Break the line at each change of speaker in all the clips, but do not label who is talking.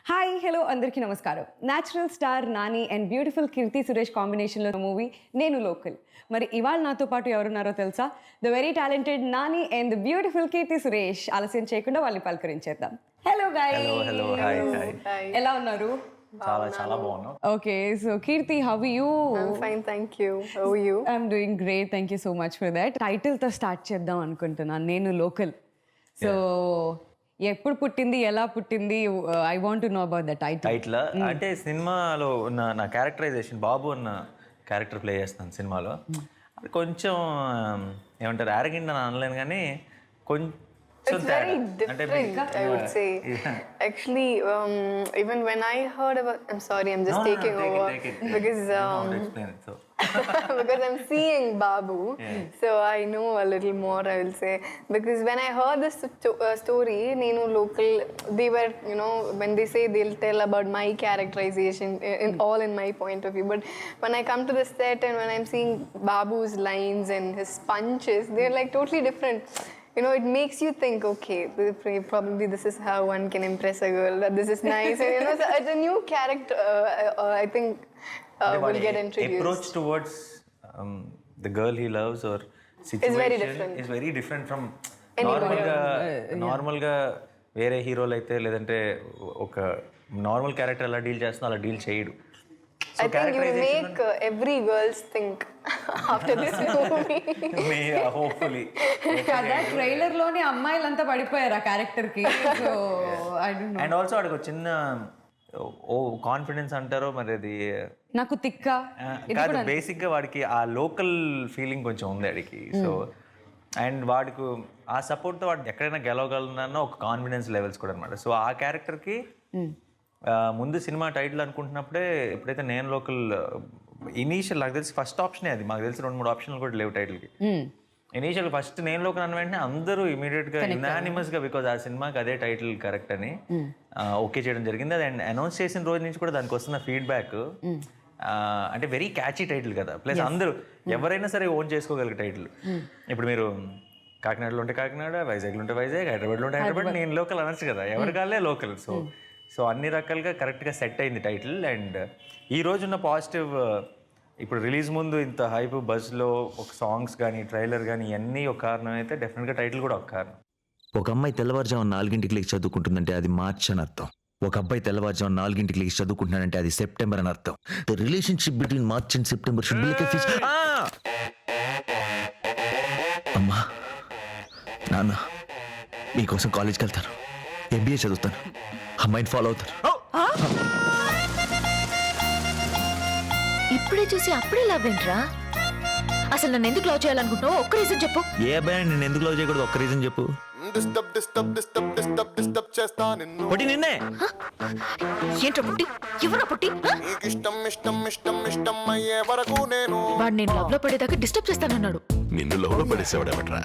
Hi hello అందరికీ నమస్కారం. Natural star Nani and beautiful Keerthy Suresh కాంబినేషన్లో మూవీ నేను లోకల్. మరి ఇవాళ నాతో పాటు ఎవరున్నారో తెలుసా? The very talented Nani and the beautiful Keerthy Suresh. ఆలస్యం చేయకుండా వాళ్ళని పలకరించేద్దాం. Hello guys.
Hello hi.
ఎలా ఉన్నారు?
చాలా బాగున్నాం.
Okay, so Keerthy, how are you?
I'm fine, thank you. How are you?
I'm doing great, thank you so much for that. టైటిల్తో start చేద్దాం అనుకుంటున్నాను, నేను లోకల్. సో ఎప్పుడు పుట్టింది, ఎలా పుట్టింది? I want to know about the
title. అంటే సినిమాలో ఉన్న నా క్యారెక్టరైజేషన్, బాబు అన్న క్యారెక్టర్ ప్లే చేస్తాను సినిమాలో. అది కొంచెం ఏమంటారు, యారగెంట్ అని అనలేను కానీ కొంచెం
It's very different, I would say. Actually, even when I heard about, I'm sorry, I'm just taking over because
explain it. So
because I'm seeing Babu, so I know a little more, I will say. Because when I heard this story, Nenu local, they were, you know, when they say they'll tell about my characterization all in my point of view. But when I come to the set and when I'm seeing Babu's lines and his punches, they're like totally different. You know, it makes you think, okay, probably this is how one can impress a girl, that this is nice. And, you know, so it's a new character, I think, will get introduced.
Approach towards the girl he loves or situation is very different from నార్మల్గా వేరే హీరోలు అయితే, లేదంటే ఒక normal character ఎలా deal చేస్తున్నా అలా deal చేయడు.
I think you will make every girls think after this movie.
Hopefully.
కదా, ట్రైలర్ లోనే అమ్మాయిలంతా పడిపోయారు ఆ క్యారెక్టర్ కి. So I don't know.
And also వాడికి చిన్న కాన్ఫిడెన్స్ అంటారో మరి, అది
నాకు తిక్క
కాదు, బేసిక్ గా వాడికి ఆ లోకల్ ఫీలింగ్ కొంచెం ఉంది వాడికి. సో అండ్ వాడికి ఆ సపోర్ట్ తో వాడు ఎక్కడైనా గెలవగలనన్న ఒక కాన్ఫిడెన్స్ లెవెల్స్ కూడా అనమాట. సో ఆ క్యారెక్టర్ కి ముందు సినిమా టైటిల్ అనుకుంటున్నప్పుడే, ఎప్పుడైతే నేను లోకల్ ఇనీషియల్, నాకు తెలిసి ఫస్ట్ ఆప్షనే అది. మాకు తెలిసి 2-3 ఆప్షన్లు కూడా లేవు టైటిల్కి. ఇనీషియల్ ఫస్ట్ నేను లోకల్ అన్న వెంటనే అందరూ ఇమీడియట్ గా యునానిమస్ గా, బికాజ్ ఆ సినిమాకి అదే టైటిల్ కరెక్ట్ అని ఓకే చేయడం జరిగింది. అది అనౌన్స్ చేసిన రోజు నుంచి కూడా దానికి వస్తున్న ఫీడ్బ్యాక్ అంటే వెరీ క్యాచీ టైటిల్ కదా. ప్లస్ అందరూ ఎవరైనా సరే ఓన్ చేసుకోగలిగే టైటిల్. ఇప్పుడు మీరు కాకినాడలో ఉంటే కాకినాడ, వైజాగ్లో ఉంటే వైజాగ్, హైదరాబాద్లో ఉంటే హైదరాబాద్, నేను లోకల్ అనొచ్చు కదా, ఎవరి కాళ్ళే లోకల్. సో అన్ని రకాలుగా కరెక్ట్గా సెట్ అయింది టైటిల్. అండ్ ఈ రోజున్న పాజిటివ్, ఇప్పుడు రిలీజ్ ముందు ఇంత హైప్ బజ్లో ఒక సాంగ్స్ కానీ ట్రైలర్ కానీ ఇవన్నీ ఒక కారణం అయితే, డెఫినెట్గా టైటిల్ కూడా ఒక కారణం.
ఒక అమ్మాయి తెల్లవారుజాము 4 లేచి చదువుకుంటుందంటే అది మార్చ్ అని అర్థం. ఒక అబ్బాయి తెల్లవారుజాము 4 లేచి చదువుకుంటున్నాడంటే అది సెప్టెంబర్ అని అర్థం. The relationship between March and September should be like a fish. అమ్మా నాన్న మీకోసం కాలేజ్కి వెళ్తాను, MBA చదువుతాను, అమ్మాయిని ఫాలో అవుతారు.
ఇప్పుడే చూసి అప్పుడే లవ్ ఏంట్రా? అసలు నన్ను ఎందుకు లవ్ చేయాలనుకుంటున్నావు? ఒక్క రీజన్ చెప్పు.
ఏ అబ్బాయి నేను ఎందుకు లవ్ చేయకూడదు? ఒక్క రీజన్ చెప్పు. పొట్టి నిన్నే.
ఏంట్రా పుట్టి? ఎవరా పుట్టి? వాడు నేను లవ్ లో పడేదాకా డిస్టర్బ్ చేస్తానన్నాడు.
నిన్ను లవ్ లో పడేసేవాడేమట్రా?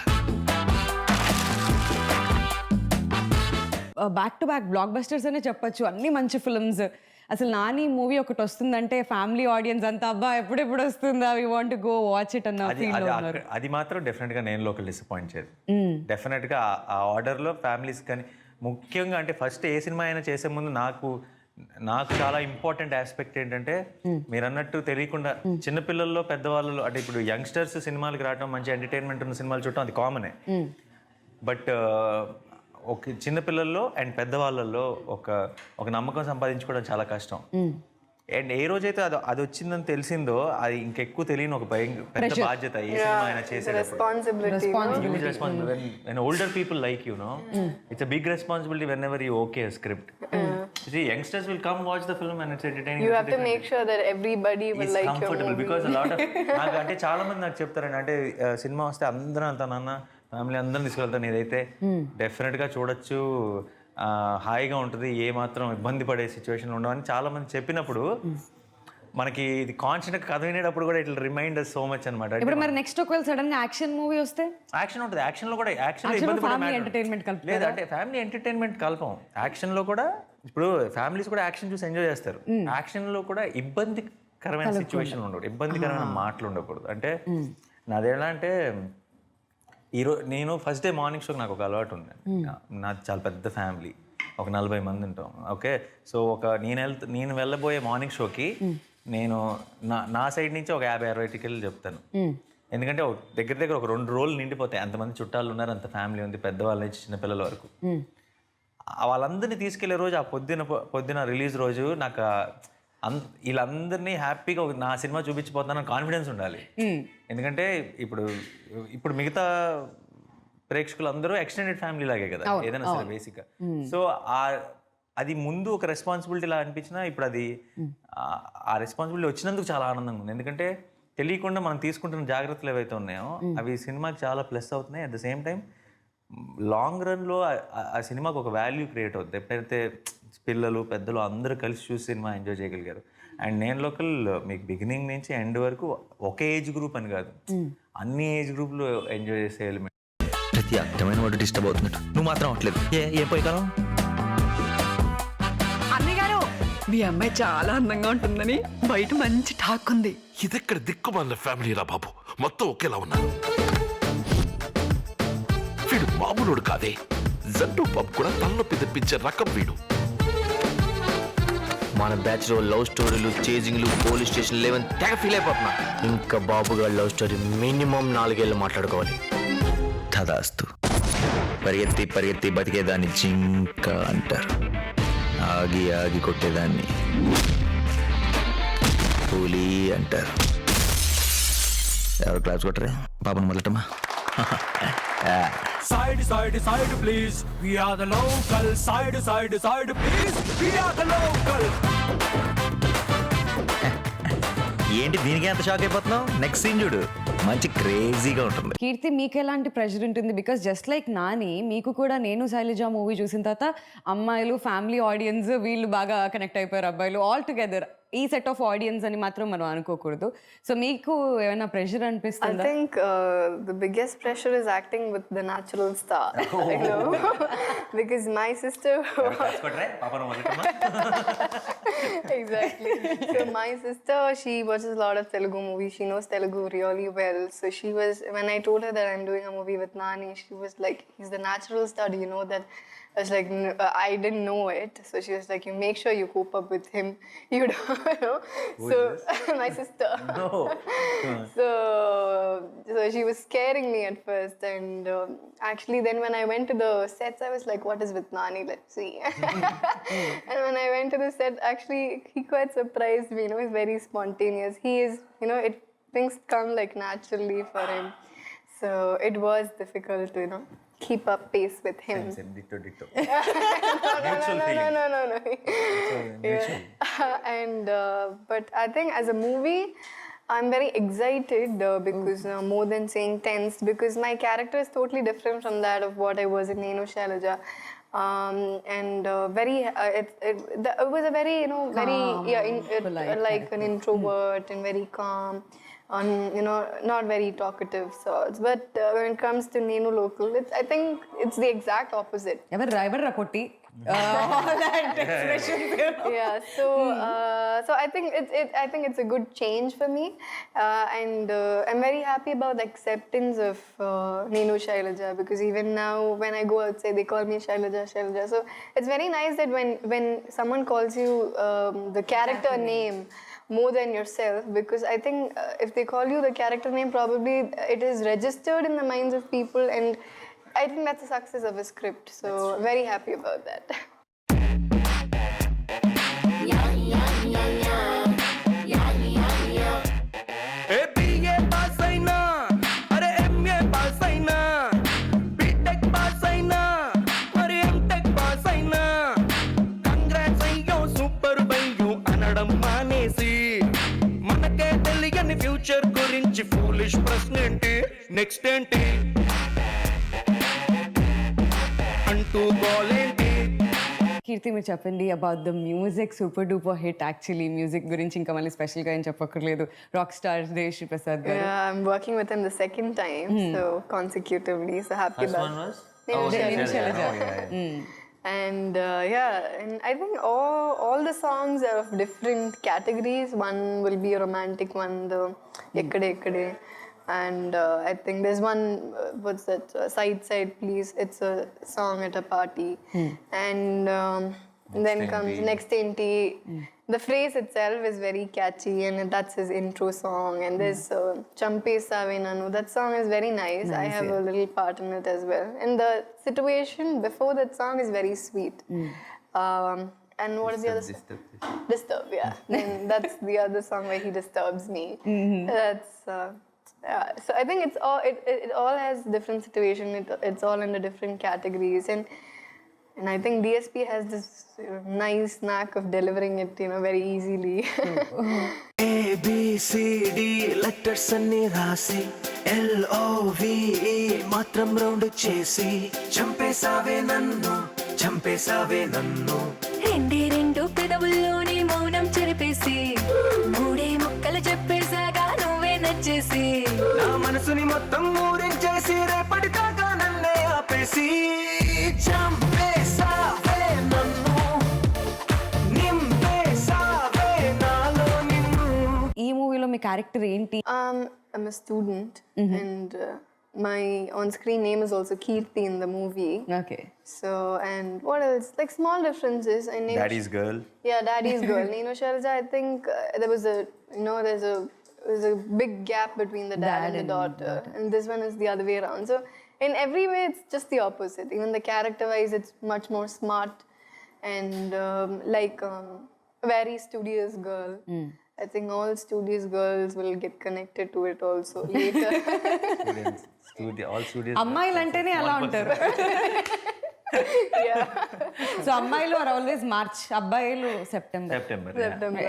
Back to back blockbusters అనే చెప్పొచ్చు, అన్ని మంచి ఫిల్మ్స్. అసలు నాని మూవీ ఒకటి వస్తుందంటే ఫ్యామిలీ ఆడియన్స్ అంతా అబ్బా ఎప్పుడెప్పుడు వస్తుందా, we want to go watch it అన్న ఫీల్ లో ఉన్నారు.
అది మాత్రం డెఫినెట్ గా నేను లోకల్ డిసప్పాయింట్ చేయదు. డెఫినెట్ గా ఆ ఆర్డర్ లో ఫ్యామిలీస్ కానీ, ముఖ్యంగా అంటే ఫస్ట్ ఏ సినిమా అయినా చేసే ముందు నాకు చాలా ఇంపార్టెంట్ ఆస్పెక్ట్ ఏంటంటే, మీరు అన్నట్టు తెలియకుండా చిన్నపిల్లల్లో పెద్దవాళ్ళలో, అంటే ఇప్పుడు యంగ్స్టర్స్ సినిమాలకు రావడం, మంచి ఎంటర్టైన్మెంట్ ఉన్న సినిమాలు చూడటం అది కామనే. బట్ ఒక చిన్నపిల్లల్లో అండ్ పెద్దవాళ్ళల్లో ఒక నమ్మకం సంపాదించుకోవడం చాలా కష్టం. అండ్ ఏ రోజైతే అది వచ్చిందని తెలిసిందో, అది ఇంకెక్కువ తెలియని ఒక పెద్ద బాధ్యత ఏ సినిమా అయినా చేసేటప్పుడు. Older people like you know, it's a big responsibility whenever you okay script. Youngsters will come watch the film and it's entertaining.
You have to make sure that everybody will like your movie.
Because a lot of అంటే చాలా మంది నాకు చెప్తారండి, అంటే cinema వస్తే అందరూ అంతా నాన్న ఫ్యామిలీ అందరిని తీసుకెళ్తాను, ఇదైతే డెఫినెట్గా చూడొచ్చు, హాయిగా ఉంటుంది, ఏ మాత్రం ఇబ్బంది పడే సిచ్యువేషన్లు ఉండవని చాలా మంది చెప్పినప్పుడు, మనకి ఇది కాన్స్టెంట్ కథ వినేటప్పుడు కూడా ఇట్లా రిమైండ్ సో మచ్ అనమాట.
ఇప్పుడు మరి నెక్స్ట్ ఒకవేళ సడన్ గా యాక్షన్ మూవీ వస్తే?
యాక్షన్ ఉంటుంది, యాక్షన్ లో కూడా యాక్షన్ లేదు అంటే ఫ్యామిలీ ఎంటర్టైన్మెంట్ కల్పం. యాక్షన్ లో కూడా ఇప్పుడు ఫ్యామిలీస్ కూడా యాక్షన్ చూసి ఎంజాయ్ చేస్తారు. యాక్షన్ లో కూడా ఇబ్బందికరమైన సిచ్యువేషన్ ఉండకూడదు, ఇబ్బందికరమైన మాటలు ఉండకూడదు. అంటే నాదేలా అంటే, ఈరోజు నేను ఫస్ట్ డే మార్నింగ్ షోకి నాకు ఒక అలవాటు ఉంది. నాది చాలా పెద్ద ఫ్యామిలీ. ఒక 40 మంది ఉంటాం. ఓకే, సో నేను వెళ్ళబోయే మార్నింగ్ షోకి నేను నా సైడ్ నుంచి ఒక 50-60 టికెట్లు చెప్తాను. ఎందుకంటే దగ్గర దగ్గర ఒక 2 రోజులు నిండిపోతాయి. అంతమంది చుట్టాలు ఉన్నారు, అంత ఫ్యామిలీ ఉంది, పెద్దవాళ్ళ నుంచి చిన్నపిల్లల వరకు. వాళ్ళందరినీ తీసుకెళ్లే రోజు ఆ పొద్దున రిలీజ్ రోజు నాకు వీళ్ళందరినీ హ్యాపీగా నా సినిమా చూపించిపోతానని కాన్ఫిడెన్స్ ఉండాలి. ఎందుకంటే ఇప్పుడు మిగతా ప్రేక్షకులు అందరూ ఎక్స్టెండెడ్ ఫ్యామిలీ లాగే కదా ఏదైనా సరే బేసిక్గా. సో అది ముందు ఒక రెస్పాన్సిబిలిటీ లా అనిపించినా ఇప్పుడు అది ఆ రెస్పాన్సిబిలిటీ వచ్చినందుకు చాలా ఆనందంగా ఉంది. ఎందుకంటే తెలియకుండా మనం తీసుకుంటున్న జాగ్రత్తలు ఏవైతే ఉన్నాయో అవి సినిమాకి చాలా ప్లస్ అవుతున్నాయి. At the same time long రన్లో ఆ సినిమాకి ఒక వాల్యూ క్రియేట్ అవుతుంది. ఎప్పుడైతే పిల్లలు పెద్దలు అందరూ కలిసి చూసి సినిమా ఎంజాయ్ చేయగలిగారు. అండ్ నేను లోకల్ మీకు బిగినింగ్ నుంచి ఎండ్ వరకు ఒక ఏజ్ గ్రూప్ అని కాదు, అన్ని ఏజ్ గ్రూప్లు ఎంజాయ్ చేసే ఎలిమెంట్.
ప్రతి అర్థమైన వాడు డిస్టర్బ్ అవుతున్నట్టు నువ్వు మాత్రం అవట్లేదు. ఏ పోయి కాలం
అన్నగారు, మీ అమ్మాయి చాలా అందంగా ఉంటుందని బయట మంచి టాక్ ఉంది.
ఇదెక్కడ దిక్కుమాలిన ఫ్యామిలీ రా బాబు, మొత్తం ఒకేలా ఉన్నారు. వీడు మామూలుడు కాదే, జంటూ పబ్ కూడా తలనొప్పి తెప్పించే రకం వీడు.
మన బ్యాచ్ లో లవ్ స్టోరీలు, చేజింగ్లు, పోలీస్ స్టేషన్ లేవని తెగ ఫీల్ అయిపోతున్నా. ఇంకా బాబుగారు లవ్ స్టోరీ మినిమం 4 ఏళ్ళు మాట్లాడుకోవాలి. తదాస్తు. పరిగెత్తి పరిగెత్తి బతికేదాన్ని జింక అంటారు, ఆగి ఆగి కొట్టేదాన్ని పులి అంటారు. ఎవరు క్లాస్ కొట్టరే పాపను మొదలటమా?
Side, side, side, please. We are the local. Side, side, side, please. We are the local.
ఏంటి దీనికి ఎంత షాక్ అయిపోతున్నావు? నెక్స్ట్ సీన్ చూడు, మంచి క్రేజీగా ఉంటుంది.
కీర్తి, మీకు ఎలాంటి ప్రెషర్ ఉంటుంది? బికాస్ జస్ట్ లైక్ నాని, మీకు కూడా నేను శైలజ మూవీ చూసిన తర్వాత అమ్మాయిలు, ఫ్యామిలీ ఆడియన్స్, వీళ్ళు బాగా కనెక్ట్ అయిపోయారు, అబ్బాయిలు ఆల్ టుగెదర్ ఈ సెట్ ఆఫ్ ఆడియన్స్ అని మాత్రం మనం అనుకోకూడదు. సో మీకు ఏమైనా ప్రెషర్
I
అనిపిస్తుందా?
think the biggest pressure is acting with the natural star, you know, because my sister
పాపను మొదలటమా?
exactly. So my sister, she watches a lot of Telugu movies. She knows Telugu really well. So she was, when I told her that I'm doing a movie with Nani, she was like, he's the natural star. Do you know that? I was like, I didn't know it. So she was like, you make sure you cope up with him. You don't know. So my sister.
No.
So she was scaring me at first, and actually then when I went to the sets, I was like, what is with Nani? Let's see. And when I went to the set, actually he quite surprised me. You know, he's very spontaneous. He is, you know, things come like naturally for him. So it was difficult to, you know, keep up pace with him.
Ditto.
No. Yeah. And but I think as a movie, I'm very excited because more than saying tense, because my character is totally different from that of what I was in Nenu Shailaja. And very it was a very, you know, very
polite
like an introvert and very calm, you know, not very talkative sorts. But when it comes to Nenu Local, I think it's the exact opposite.
ఎవరు పొట్టి
Yeah, so I think it's a good change for me, and I'm very happy about the acceptance of Nenu Shailaja, because even now when I go outside they call me Shailaja. So it's very nice that when someone calls you the character name more than yourself, because I think if they call you the character name, probably it is registered in the minds of people, and I think that's the success of a script. So very happy about that.
Future గురించి foolish ప్రశ్న ఏంటి, next ఏంటి అంటూ గోలేంటి.
కీర్తి, మీరు చెప్పండి about the music. Super duper hit actually. Music గురించి ఇంకా మళ్ళీ స్పెషల్గా ఏం చెప్పక్కర్లేదు. రాక్ స్టార్ దేశ్ ప్రసాద్ గారు.
Yeah, I'm working with him the second time, so consecutively. So happy
First
about
one was?
Nenu
Oh,
Shailaja.
Nenu Shailaja. Oh, yeah.
And and I think all the songs are of different categories. One will be a romantic one, the Ekkade Ekkade. And I think there's one, what's that, Side Please. It's a song at a party. And then comes Next Ain't. The phrase itself is very catchy, and that's his intro song. And there's Champe Save Nanu. That song is very nice. I have a little part in it as well. And the situation before that song is very sweet. And what is the other song? Disturb, yeah. Then that's the other song where he disturbs me. That's yeah. So I think it's all it all has different situation. It's all in the different categories, and I think DSP has this nice knack of delivering it, very easily.
ABCD letters అన్ని రాసి LOVE మాత్రం round చేసి చంపేసావే నన్ను
రెండు పెదవుల్లోని మౌనం చెరిపేసి మూడే ముక్కలు చెప్పేసాగా నువ్వే నచ్చేసి
నా మనసుని మొత్తం ఊరించేసి రేపటి దాకా నన్నే ఆపేసి చంపేసావే నన్ను నింపేసావే నాలో నిన్ను.
ఈ మూవీలో మీ క్యారెక్టర్ ఏంటి?
I'm a student, and my on-screen name is also Kirti in the movie.
Okay.
So, and what else? Like small differences. And
Daddy's girl.
Yeah, Daddy's girl. Nino Sharja, I think there was there's a big gap between the dad and the daughter. And this one is the other way around. So, in every way, it's just the opposite. Even the character-wise, it's much more smart and very studious girl. I think all studious girls will get connected to it also later.
All studios.
అమ్మాయిలు అంటేనే అలా ఉంటారు. So అమ్మాయిలు are always March, అబ్బాయిలు September.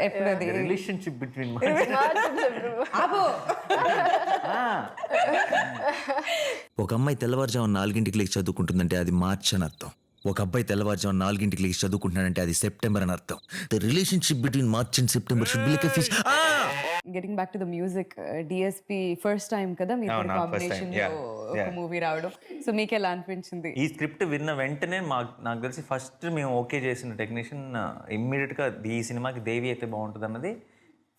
ఎప్పుడు అది
relationship between
March and September.
అబ్బో.
ఒక అమ్మాయి తెల్లవారుజామున 4 లేచి చదువుకుంటుందంటే అది మార్చ్ అని అర్థం. ఒక అబ్బాయి తెల్లవారుజామున 4 లేచి చదువుకుంటున్నాడంటే అది సెప్టెంబర్ అని అర్థం. The relationship between March and September should be like a fish.
Getting back to the music, DSP first time కదా మీ కాంబినేషన్ లో ఒక మూవీ రావడం. సో మీకు ఎలా అనిపించింది?
ఈ స్క్రిప్ట్ విన్న వెంటనే నాకు తెలిసి ఫస్ట్ మేము ఓకే చేసిన టెక్నీషియన్ ఇమ్మీడియట్గా ఈ సినిమాకి దేవి అయితే బాగుంటుంది అన్నది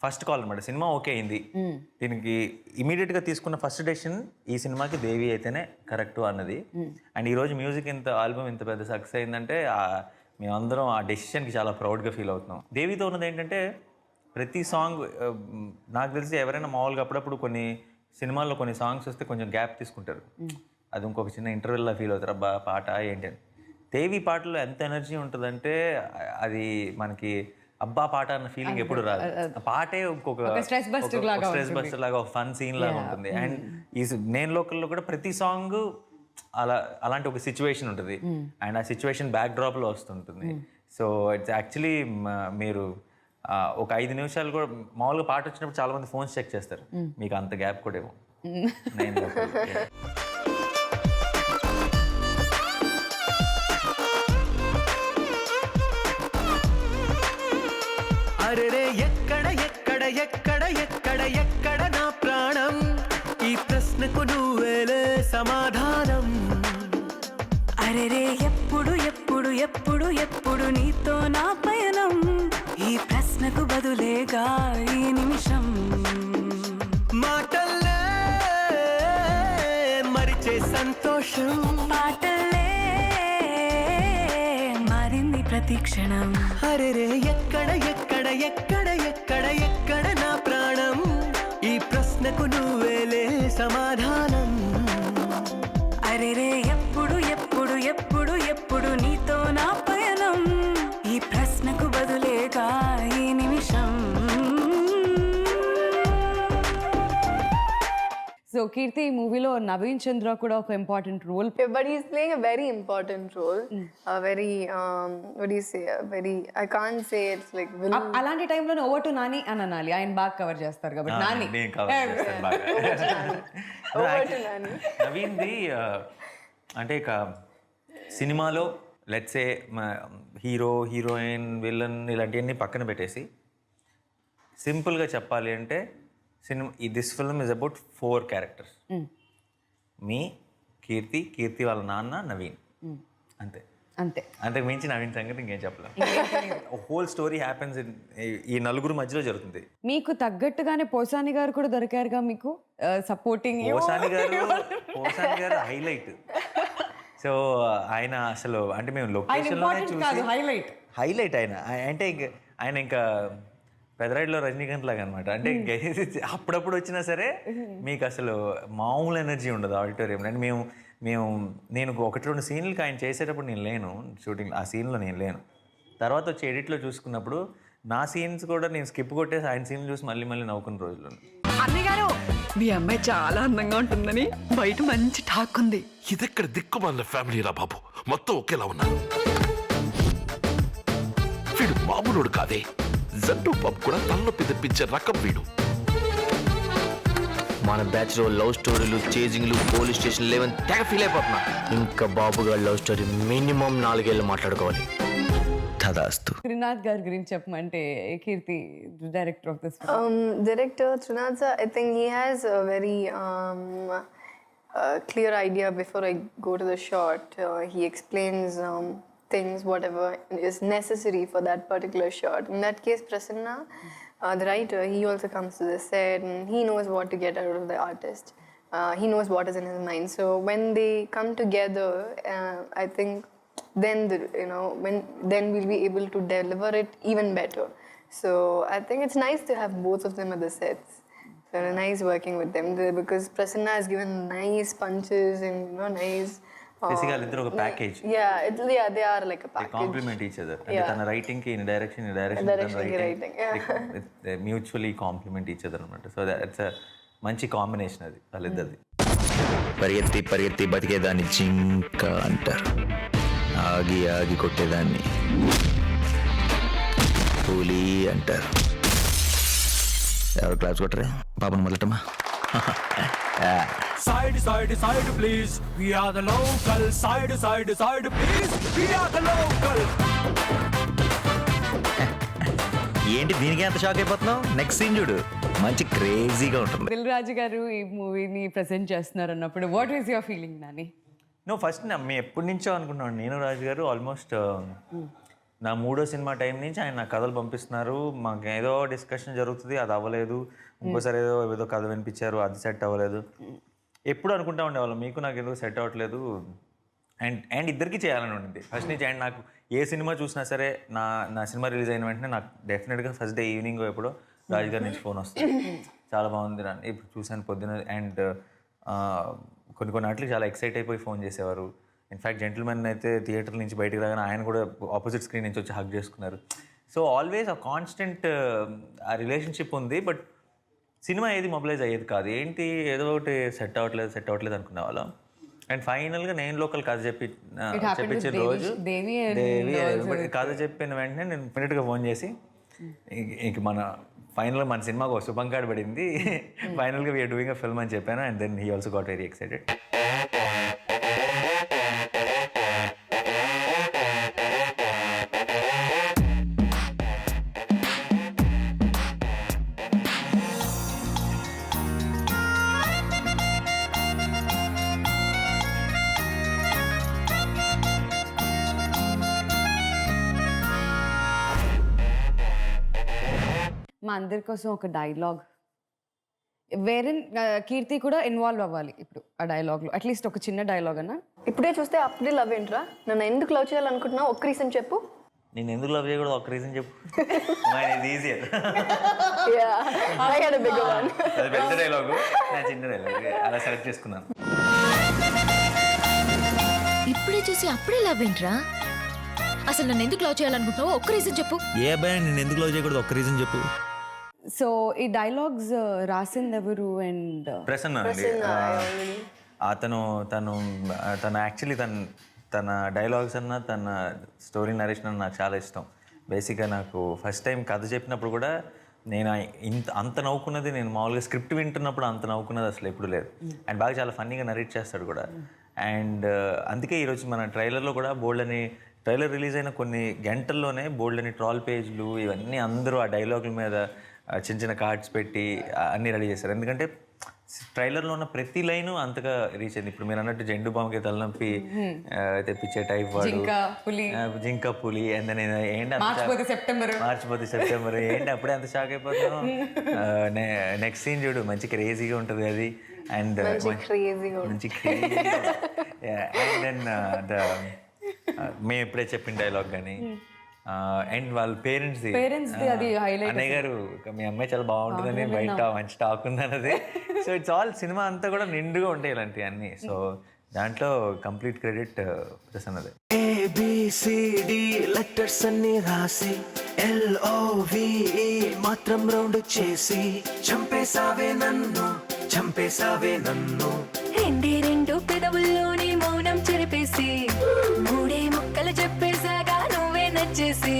ఫస్ట్ కాల్ అనమాట. సినిమా ఓకే అయింది, దీనికి ఇమీడియట్గా తీసుకున్న ఫస్ట్ డెసిషన్ ఈ సినిమాకి దేవి అయితేనే కరెక్ట్ అన్నది. అండ్ ఈరోజు మ్యూజిక్ ఆల్బమ్ ఇంత పెద్ద సక్సెస్ అయిందంటే మేమందరం ఆ డెసిషన్కి చాలా ప్రౌడ్గా ఫీల్ అవుతున్నాం. దేవితో ఉన్నది ఏంటంటే ప్రతి సాంగ్ నాకు తెలిసి ఎవరైనా మామూలుగా అప్పుడప్పుడు కొన్ని సినిమాల్లో కొన్ని సాంగ్స్ వస్తే కొంచెం గ్యాప్ తీసుకుంటారు, అది ఇంకొక చిన్న ఇంటర్వెల్లా ఫీల్ అవుతారు, అబ్బా పాట ఏంటి అని. దేవి పాటలో ఎంత ఎనర్జీ ఉంటుందంటే అది మనకి అబ్బా పాట అన్న ఫీలింగ్ ఎప్పుడు రాదు. ఆ పాటే ఇంకొక స్ట్రెస్ బస్టర్ లాగా ఒక ఫన్ సీన్ లాగా ఉంటుంది. అండ్ ఈ నేను లోకల్లో కూడా ప్రతి సాంగ్ అలాంటి ఒక సిచ్యువేషన్ ఉంటుంది, అండ్ ఆ సిచ్యువేషన్ బ్యాక్ డ్రాప్లో వస్తుంటుంది. సో ఇట్స్ యాక్చువల్లీ మీరు ఒక 5 నిమిషాలు కూడా మామూలుగా పాట వచ్చినప్పుడు చాలా మంది ఫోన్స్ చెక్ చేస్తారు, మీకు అంత గ్యాప్ కూడా ఏమో. నేను
అరెరే ఎక్కడ ఎక్కడ ఎక్కడ ఎక్కడ ఎక్కడ నా ప్రాణం, ఈ ప్రశ్నకు నువ్వేలే సమాధానం.
అరెరే ఎప్పుడు ఎప్పుడు ఎప్పుడు ఎప్పుడు నీతో నా పయనం, ఈ ప్రశ్నకు బదులేగా ఈ నిమిషం.
మాటల్లే మరిచే సంతోషం,
పాటలే మారింది ప్రతి క్షణం.
అరెరే ఎక్కడ ఎక్కడ ఎక్కడ ఎక్కడ ఎక్కడ నా ప్రాణం, ఈ ప్రశ్నకు నువ్వేలే సమాధానం.
అరెరే ఎప్పుడు ఎప్పుడు ఎప్పుడు ఎప్పుడు నీతో నా పయనం, ఈ ప్రశ్నకు బదులేగా ఈ నిమిషం.
సో కీర్తి ఈ మూవీలో నవీన్ చంద్ర కూడా ఒక important role.
But he's playing a very important role. A very, what do you say? A very, I can't say it's like villain.
అలాంటి టైంలో ఓవర్ టు నాని అని అనాలి, ఆయన బాగా కవర్ చేస్తారు కాబట్టి. నాని
నేను cover చేస్తాను బాగా. నవీన్ది అంటే ఇక సినిమాలో లెట్సే హీరో హీరోయిన్ విలన్ ఇలాంటివన్నీ పక్కన పెట్టేసి సింపుల్గా చెప్పాలి అంటే this film is about 4 characters. మీ, కీర్తి వాళ్ళ నాన్న, నవీన్, అంతే.
అంతే.
అంతకు మించి నవీన్ సంగతి ఇంకేం చెప్పలేం. హోల్ స్టోరీ హ్యాపెన్స్ ఈ నలుగురు మధ్యలో జరుగుతుంది.
మీకు తగ్గట్టుగానే పోసాని గారు కూడా దొరికారుగా మీకు సపోర్టింగ్.
పోసాని గారు హైలైట్. సో ఆయన అసలు అంటే మేము లొకేషన్లోనే చూసి హైలైట్ ఆయన అంటే ఆయన ఇంకా పెదరాయిలో రజనీకాంత్ లాగా అనమాట. అంటే అప్పుడప్పుడు వచ్చినా సరే మీకు అసలు మామూలు ఎనర్జీ ఉండదు ఆడిటోరియం. అంటే నేను 1-2 సీన్లకి ఆయన చేసేటప్పుడు నేను లేను షూటింగ్, ఆ సీన్లో నేను లేను. తర్వాత వచ్చి ఎడిట్లో చూసుకున్నప్పుడు నా సీన్స్ కూడా నేను స్కిప్ కొట్టేసి ఆయన సీన్లు చూసి మళ్ళీ నవ్వుకున్న రోజులు.
అన్నయ్య గారు మీ అమ్మాయి చాలా అందంగా ఉంటుందని బయట మంచి టాక్ ఉంది.
ఇదెక్కడ దిక్కుమాలిన ఫ్యామిలీ రా బాబు, మొత్తం ఒకేలా ఉన్నారు. వీడు మామూలుడు కాదే, జట్టు పబ్ కూడా తలనొప్పి తెప్పించే రకం వీడు.
మన బ్యాచ్ లో లవ్ స్టోరీలు, చేజింగ్లు, పోలీస్ స్టేషన్ లేవని తెగ ఫీల్ అయిపోతున్నా. ఇంకా బాబు గారి లవ్ స్టోరీ మినిమం 4 ఏళ్ళు మాట్లాడుకోవాలి. తదాస్తు.
త్రినాథ్ గారి గురించి చెప్పమంటే Keerthy, director of this.
Director Trinath sir, I think he has a very clear idea before I go to the shot. He explains things, whatever is necessary for that particular shot. In that case, Prasanna, the writer, he also comes to the set and he knows what to get out of the artist. He knows what is in his mind. So when they come together, I think then then we'll be able to deliver it even better. So I think it's nice to have both of them at the sets. So nice working with them because Prasanna has given nice punches and nice.
బేసిక్గా వాళ్ళిద్దరు ఒక package.
They are like a package.
Complement each other. అంటే తన writing కి direction mutually complement each other అనమాట. So that's మంచి combination అది వాళ్ళిద్దరిది.
పరిగెత్తి బతికేదాన్ని జింక అంటారు, ఆగి కొట్టేదాన్ని పులి అంటారు. ఎవరు క్లాస్ కొట్టరే పాపను మొదలటమా?
Side please, we are the local. Side please, we are the local.
ఏంటి దీనికి ఎంత షాక్ అయిపోతున్నావు? నెక్స్ట్ సీన్ చూడు, మంచి క్రేజీగా ఉంటుంది.
దిల్ రాజు గారు ఈ మూవీని ప్రెజెంట్ చేస్తున్నారు అన్నప్పుడు what is your feeling Nani?
First మేము ఎప్పటి నుంచో అనుకుంటున్నాను, నేను రాజు గారు ఆల్మోస్ట్ నా 3వ సినిమా టైం నుంచి ఆయన నాకు కథలు పంపిస్తున్నారు. మాకు ఏదో డిస్కషన్ జరుగుతుంది, అది అవ్వలేదు. ఇంకోసారి ఏదో కథ వినిపించారు, అది సెట్ అవ్వలేదు. ఎప్పుడు అనుకుంటా ఉండేవాళ్ళం మీకు నాకు ఏదో సెట్ అవ్వట్లేదు. అండ్ ఇద్దరికి చేయాలని ఉండింది ఫస్ట్ నుంచి. అండ్ నాకు ఏ సినిమా చూసినా సరే నా సినిమా రిలీజ్ అయిన వెంటనే నాకు డెఫినెట్గా ఫస్ట్ డే ఈవినింగ్ ఎప్పుడో రాజు గారి నుంచి ఫోన్ వస్తుంది, చాలా బాగుంది రా ఇప్పుడు చూసాను పొద్దున. అండ్ కొన్ని వాటికి చాలా ఎక్సైట్ అయిపోయి ఫోన్ చేసేవారు. ఇన్ఫ్యాక్ట్ జెంటిల్మెన్ అయితే థియేటర్ నుంచి బయటకు రాగానే ఆయన కూడా ఆపోజిట్ స్క్రీన్ నుంచి వచ్చి హగ్ చేసుకున్నారు. సో ఆల్వేస్ ఆ కాన్స్టెంట్ ఆ రిలేషన్షిప్ ఉంది. బట్ సినిమా ఏది మొబిలైజ్ అయ్యేది కాదు. ఏంటి ఏదో ఒకటి సెట్ అవ్వట్లేదు అనుకునే వాళ్ళం. అండ్ ఫైనల్గా నేను లోకల్ కథ చెప్పించిన రోజు దేవి కథ చెప్పిన వెంటనే నేను ఇమ్మీడియట్గా ఫోన్ చేసి ఇంక ఫైనల్గా మన సినిమాకు ఒక శుభం కార్డ్ పడింది, ఫైనల్గా వీఆర్ డూయింగ్ అ ఫిల్మ్ అని చెప్పాను. And then he also got very excited.
మా అందరి కోసం ఒక డైలాగ్, వేరే కీర్తి కూడా ఇన్వాల్వ్ అవ్వాలి ఇప్పుడు ఆ డైలాగ్లో, అట్లీస్ట్ ఒక చిన్న డైలాగ్ అన్నా.
ఇప్పుడే చూస్తే అప్పుడే లవ్ ఏంట్రా, నన్ను ఎందుకు లవ్ చేయాలనుకుంటున్నావు? ఒక్క రీజన్ చెప్పు.
నేను ఎందుకు లవ్ చేయకూడదు ఒక రీజన్ చెప్పు. ఈజీ పెద్ద డైలాగు, చిన్న డైలాగ్ అలా సెలెక్ట్ చేసుకున్నాను.
ఇప్పుడే చూసి అప్పుడే లవ్ ఏంట్రా? అసలు నన్ను ఎందుకు లవ్ చేయాలనుకుంటున్నావు? ఒక్క రీజన్ చెప్పు.
ఏ అబ్బాయి నేను ఎందుకు లవ్ చేయకూడదు? ఒక్క రీజన్ చెప్పు.
సో ఈ డైలాగ్స్ రాసింది ఎవరు? అండ్
ప్రసన్న అండి. తను యాక్చువల్లీ తన డైలాగ్స్ అన్న తన స్టోరీ నరేషన్ అన్న నాకు చాలా ఇష్టం. బేసిక్గా నాకు ఫస్ట్ టైం కథ చెప్పినప్పుడు కూడా నేను అంత నవ్వుకున్నది, నేను మామూలుగా స్క్రిప్ట్ వింటున్నప్పుడు అంత నవ్వుకున్నది అసలు ఎప్పుడు లేదు. అండ్ బాగా చాలా ఫన్నీగా నరేట్ చేస్తాడు కూడా. అండ్ అందుకే ఈరోజు మన ట్రైలర్లో కూడా ట్రైలర్ రిలీజ్ అయిన కొన్ని గంటల్లోనే బోల్డని ట్రాల్ పేజ్లు ఇవన్నీ అందరూ ఆ డైలాగుల మీద చిన్న చిన్న కార్డ్స్ పెట్టి అన్నీ రెడీ చేశారు. ఎందుకంటే ట్రైలర్లో ఉన్న ప్రతి లైను అంతగా రీచ్ అయింది. ఇప్పుడు మీరు అన్నట్టు జెండు బాంబుకి తలనొప్పి తెప్పించే టైప్ వాడు, జింక పులి అండ్ ఏంటి మార్చిపోతే సెప్టెంబర్ ఏంటి అప్పుడే అంత షాక్ అయిపోతాను. నెక్స్ట్ సీన్ చూడు మంచి క్రేజీగా ఉంటుంది అది. అండ్ మంచి క్రేజీ అండ్ దెన్ మేము ఎప్పుడే చెప్పిన డైలాగ్ కానీ అండ్ వాళ్ళ పేరెంట్స్ అన్నయ్య గారు మీ అమ్మాయి చాలా బాగుంటుందని బయట మంచి టాక్ ఉంది అన్నది. సో ఇట్స్ ఆల్ సినిమా అంతా కూడా నిండుగా ఉంటాయి ఇలాంటివి అన్నీ. సో దాంట్లో కంప్లీట్ క్రెడిట్ ప్రసన్నదే.
ABCD లెటర్స్ అన్ని రాసి LOVE మాత్రం రౌండ్ చేసి చంపేసావే నన్ను
రెండు పెదవుల్లోని మౌనం చెరిపేసి మూడే ముక్కలు చెప్పేసాగా నువ్వే నచ్చేసి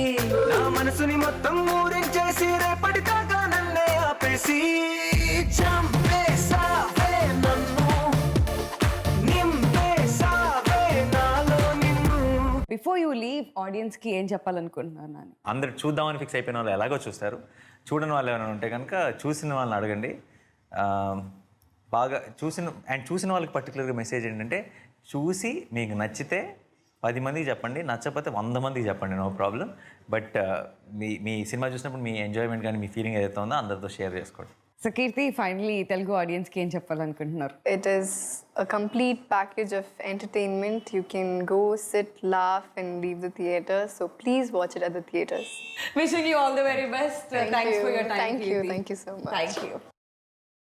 నా మనసుని మొత్తం ఊరించేసి రేపటి దాకా నన్నే ఆపేసి చంపేసావే నన్ను నింపేసావే నాలో నిన్ను.
బిఫోర్ యూ లీవ్ ఆడియన్స్కి ఏం చెప్పాలనుకుంటున్నారు నాని?
అందరు చూద్దామని ఫిక్స్ అయిపోయిన వాళ్ళు ఎలాగో చూస్తారు. చూడని వాళ్ళు ఏమైనా ఉంటే కనుక చూసిన వాళ్ళని అడగండి. బాగా చూసిన వాళ్ళకి పర్టికులర్గా మెసేజ్ ఏంటంటే, చూసి మీకు నచ్చితే 10 మందికి చెప్పండి, నచ్చకపోతే 100 మందికి చెప్పండి, నో ప్రాబ్లం. బట్ మీ సినిమా చూసినప్పుడు మీ ఎంజాయ్మెంట్ కానీ మీ ఫీలింగ్ ఏదైతే ఉందో అందరితో షేర్ చేసుకోండి.
సో కీర్తి, ఫైనలీ తెలుగు ఆడియన్స్కి ఏం చెప్పాలనుకుంటున్నారు?
It is a complete package of entertainment. You can go, sit, laugh and leave the theatre. So please watch it at the theatres.
Wishing you all the very best. Thanks for your time.
Thank you so much.
Thank you.